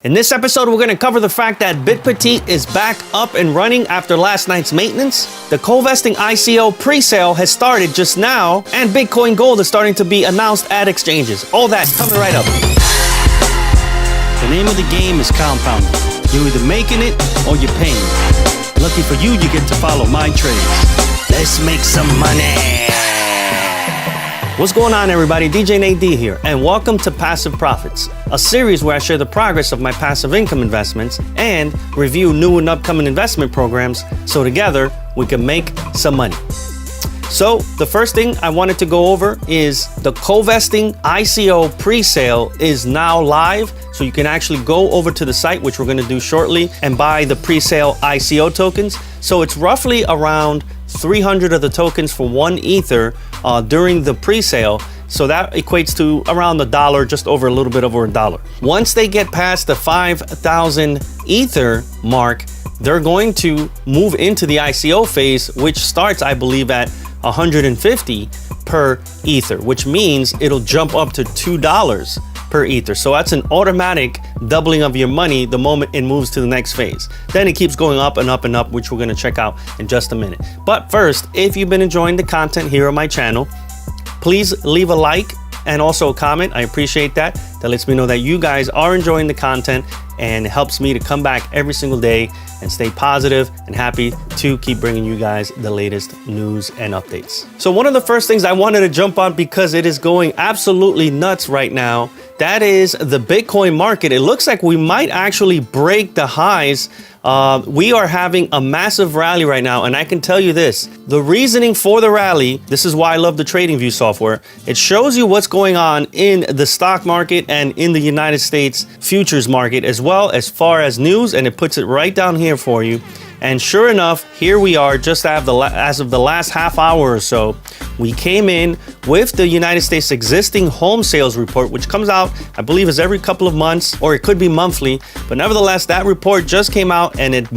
In this episode, we're going to cover the fact that Bitpetite is back up and running after last night's maintenance. The Covesting ICO pre-sale has started just now, and Bitcoin Gold is starting to be announced at exchanges. All that coming right up. The name of the game is compounding. You're either making it or you're paying. Lucky for you, you get to follow my trades. Let's make some money. What's going on, everybody? DJ Nate D here, and welcome to Passive Profits, a series where I share the progress of my passive income investments and review new and upcoming investment programs so together we can make some money. So the first thing I wanted to go over is the Covesting ICO pre-sale is now live. So you can actually go over to the site, which we're going to do shortly, and buy the pre-sale ICO tokens. So it's roughly around 300 of the tokens for 1 Ether during the pre-sale. So that equates to around $1, just over a little bit over $1. Once they get past the 5,000 Ether mark, they're going to move into the ICO phase, which starts, I believe, at 150 per Ether, which means it'll jump up to $2 per Ether. So that's an automatic doubling of your money the moment it moves to the next phase. Then it keeps going up and up and up, which we're going to check out in just a minute. But first, if you've been enjoying the content here on my channel, please leave a like and also a comment. I appreciate that. That lets me know that you guys are enjoying the content and it helps me to come back every single day and stay positive and happy to keep bringing you guys the latest news and updates. So one of the first things I wanted to jump on, because it is going absolutely nuts right now, that is the Bitcoin market. It looks like we might actually break the highs. We are having a massive rally right now, and I can tell you this, the reasoning for the rally, this is why I love the TradingView software. It shows you what's going on in the stock market and in the United States futures market, as well as far as news, and it puts it right down here for you. And sure enough, here we are just as of the last half hour or so. We came in with the United States existing home sales report, which comes out, I believe, is every couple of months, or it could be monthly. But nevertheless, that report just came out and it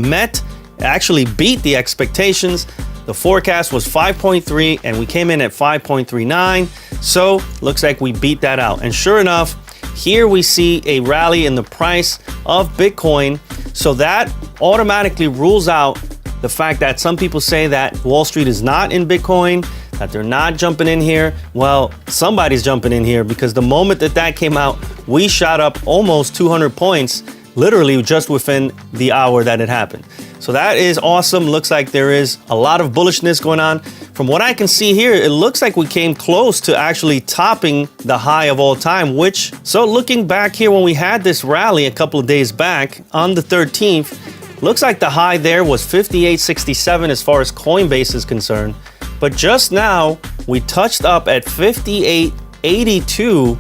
actually beat the expectations. The forecast was 5.3 and we came in at 5.39. So looks like we beat that out. And sure enough, here we see a rally in the price of Bitcoin. So that automatically rules out the fact that some people say that Wall Street is not in Bitcoin, that they're not jumping in here. Well, somebody's jumping in here, because the moment that came out, we shot up almost 200 points, literally just within the hour that it happened. So that is awesome. Looks like there is a lot of bullishness going on. From what I can see here, it looks like we came close to actually topping the high of all time, so looking back here when we had this rally a couple of days back on the 13th, looks like the high there was 58.67 as far as Coinbase is concerned. But just now we touched up at 58.82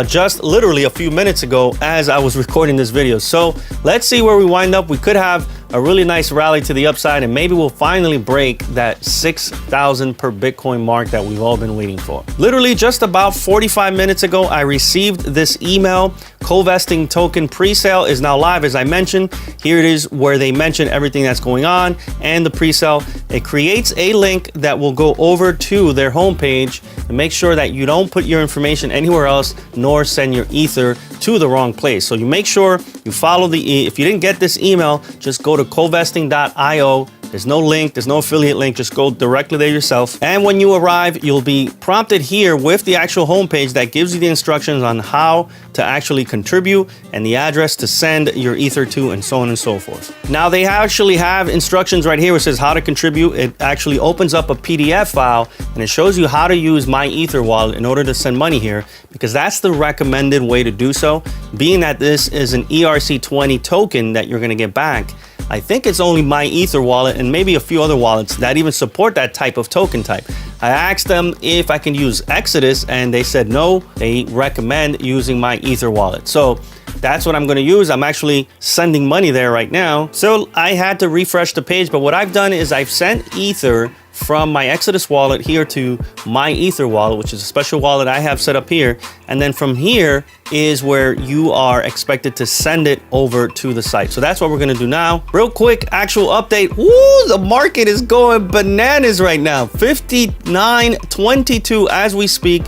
just literally a few minutes ago as I was recording this video. So let's see where we wind up. We could have a really nice rally to the upside, and maybe we'll finally break that 6,000 per Bitcoin mark that we've all been waiting for. Literally just about 45 minutes ago, I received this email. Covesting token pre-sale is now live, as I mentioned. Here it is where they mention everything that's going on and the pre-sale. It creates a link that will go over to their homepage and make sure that you don't put your information anywhere else, nor send your Ether to the wrong place. So you make sure you follow if you didn't get this email, just go to covesting.io. There's no link, there's no affiliate link, just go directly there yourself. And when you arrive, you'll be prompted here with the actual homepage that gives you the instructions on how to actually contribute and the address to send your Ether to, and so on and so forth. Now they actually have instructions right here where it says how to contribute. It actually opens up a PDF file and it shows you how to use my Ether wallet in order to send money here, because that's the recommended way to do so. Being that this is an ERC20 token that you're gonna get back, I think it's only my Ether wallet and maybe a few other wallets that even support that type of token type. I asked them if I can use Exodus and they said no, they recommend using my Ether wallet. So that's what I'm going to use. I'm actually sending money there right now. So I had to refresh the page, but what I've done is I've sent Ether from my Exodus wallet here to my Ether wallet, which is a special wallet I have set up here. And then from here is where you are expected to send it over to the site. So that's what we're gonna do now. Real quick, actual update. Woo, the market is going bananas right now. 59.22 as we speak.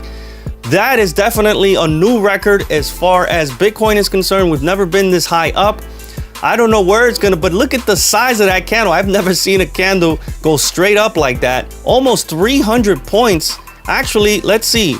that is definitely a new record as far as Bitcoin is concerned. We've never been this high up. I don't know where it's gonna, but look at the size of that candle. I've never seen a candle go straight up like that. Almost 300 points. Actually, let's see.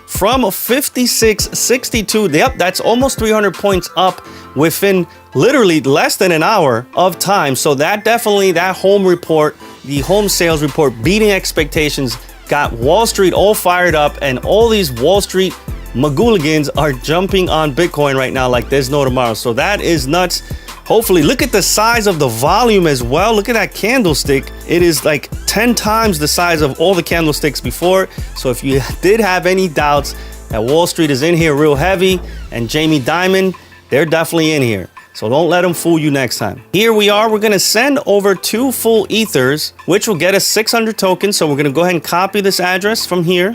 From 56.62, yep, that's almost 300 points up within literally less than an hour of time. So that definitely, that home report, the home sales report beating expectations, got Wall Street all fired up, and all these Wall Street magooligans are jumping on Bitcoin right now like there's no tomorrow. So that is nuts. Hopefully, look at the size of the volume as well. Look at that candlestick. It is like 10 times the size of all the candlesticks before. So if you did have any doubts that Wall Street is in here real heavy and Jamie Dimon, they're definitely in here. So don't let them fool you next time. Here we are. We're going to send over 2 full ethers, which will get us 600 tokens. So we're going to go ahead and copy this address from here.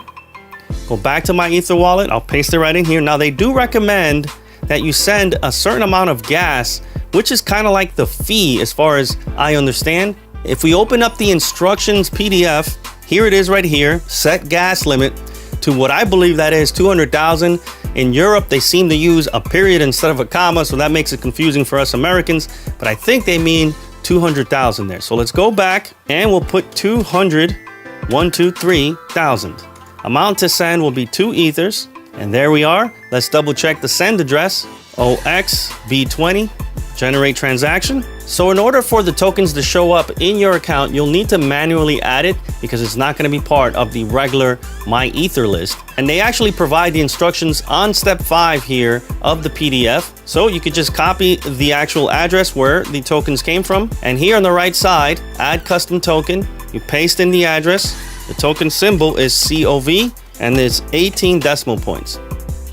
Go back to my Ether wallet. I'll paste it right in here. Now, they do recommend that you send a certain amount of gas, which is kind of like the fee as far as I understand. If we open up the instructions PDF, here it is right here, set gas limit to what I believe that is 200,000. In Europe, they seem to use a period instead of a comma, so that makes it confusing for us Americans, but I think they mean 200,000 there. So let's go back and we'll put 223,000. Amount to send will be 2 ethers. And there we are. Let's double check the send address. OXB20, generate transaction. So in order for the tokens to show up in your account, you'll need to manually add it because it's not going to be part of the regular My Ether list. And they actually provide the instructions on step 5 here of the PDF. So you could just copy the actual address where the tokens came from. And here on the right side, add custom token. You paste in the address. The token symbol is COV. And there's 18 decimal points.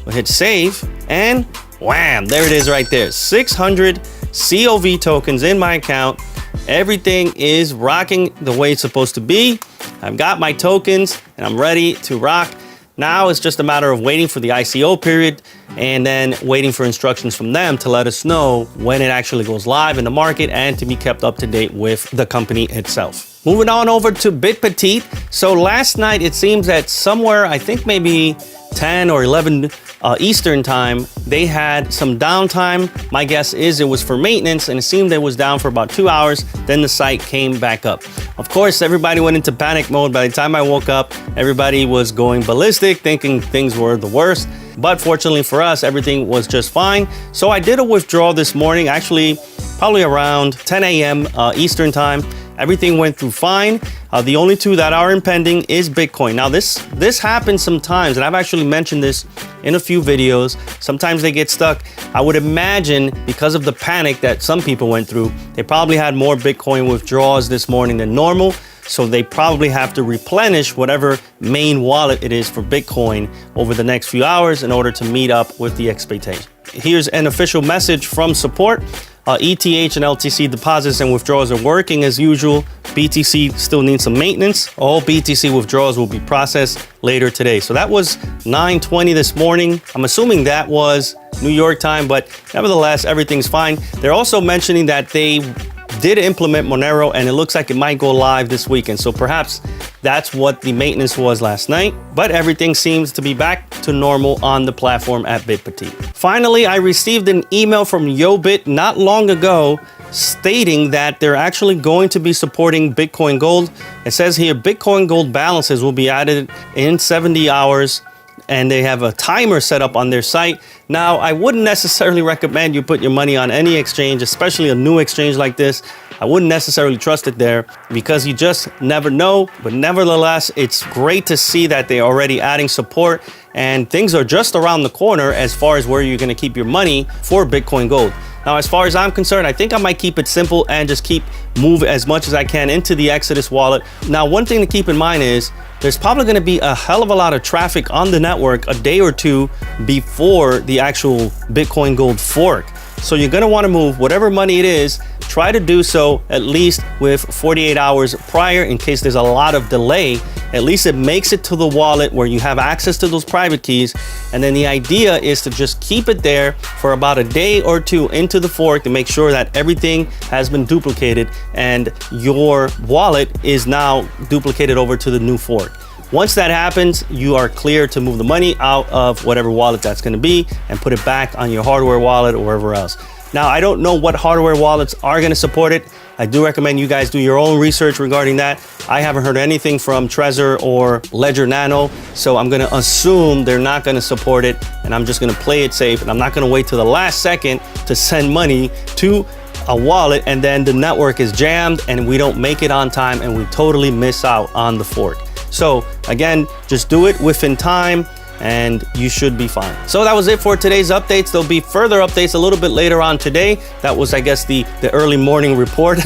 We'll hit save and wham, there it is right there. 600 COV tokens in my account. Everything is rocking the way it's supposed to be. I've got my tokens and I'm ready to rock. Now it's just a matter of waiting for the ICO period and then waiting for instructions from them to let us know when it actually goes live in the market and to be kept up to date with the company itself. Moving on over to Bitpetite. So last night, it seems that somewhere, I think maybe 10 or 11 Eastern time, they had some downtime. My guess is it was for maintenance, and it seemed it was down for about 2 hours. Then the site came back up. Of course, everybody went into panic mode. By the time I woke up, everybody was going ballistic, thinking things were the worst. But fortunately for us, everything was just fine. So I did a withdrawal this morning, actually probably around 10 a.m. Eastern time. Everything went through fine. The only 2 that are impending is Bitcoin. Now this happens sometimes, and I've actually mentioned this in a few videos. Sometimes they get stuck. I would imagine because of the panic that some people went through, they probably had more Bitcoin withdrawals this morning than normal. So they probably have to replenish whatever main wallet it is for Bitcoin over the next few hours in order to meet up with the expectation. Here's an official message from support. ETH and LTC deposits and withdrawals are working as usual. BTC still needs some maintenance. All BTC withdrawals will be processed later today. So that was 9:20 this morning. I'm assuming that was New York time, but nevertheless, everything's fine. They're also mentioning that they did implement Monero and it looks like it might go live this weekend. So perhaps that's what the maintenance was last night, but everything seems to be back to normal on the platform at Bitpetite. Finally, I received an email from YoBit not long ago stating that they're actually going to be supporting Bitcoin Gold. It says here, Bitcoin Gold balances will be added in 70 hours. And they have a timer set up on their site. Now, I wouldn't necessarily recommend you put your money on any exchange, especially a new exchange like this. I wouldn't necessarily trust it there because you just never know. But nevertheless, it's great to see that they're already adding support and things are just around the corner as far as where you're going to keep your money for Bitcoin Gold. Now, as far as I'm concerned, I think I might keep it simple and just move as much as I can into the Exodus wallet. Now, one thing to keep in mind is there's probably going to be a hell of a lot of traffic on the network a day or two before the actual Bitcoin Gold fork. So you're going to want to move whatever money it is, try to do so at least with 48 hours prior in case there's a lot of delay. At least it makes it to the wallet where you have access to those private keys. And then the idea is to just keep it there for about a day or two into the fork to make sure that everything has been duplicated and your wallet is now duplicated over to the new fork. Once that happens, you are clear to move the money out of whatever wallet that's going to be and put it back on your hardware wallet or wherever else. Now, I don't know what hardware wallets are going to support it. I do recommend you guys do your own research regarding that. I haven't heard anything from Trezor or Ledger Nano, so I'm going to assume they're not going to support it, and I'm just going to play it safe, and I'm not going to wait till the last second to send money to a wallet and then the network is jammed and we don't make it on time and we totally miss out on the fork. So again, just do it within time and you should be fine. So that was it for today's updates. There'll be further updates a little bit later on today. That was, I guess, the early morning report.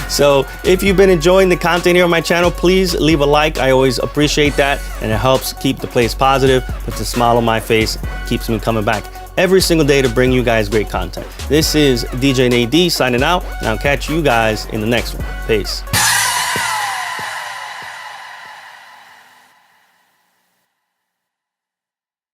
So if you've been enjoying the content here on my channel, please leave a like. I always appreciate that, and it helps keep the place positive, puts a smile on my face, keeps me coming back every single day to bring you guys great content. This is DJ Nate D signing out, and I'll catch you guys in the next one. Peace.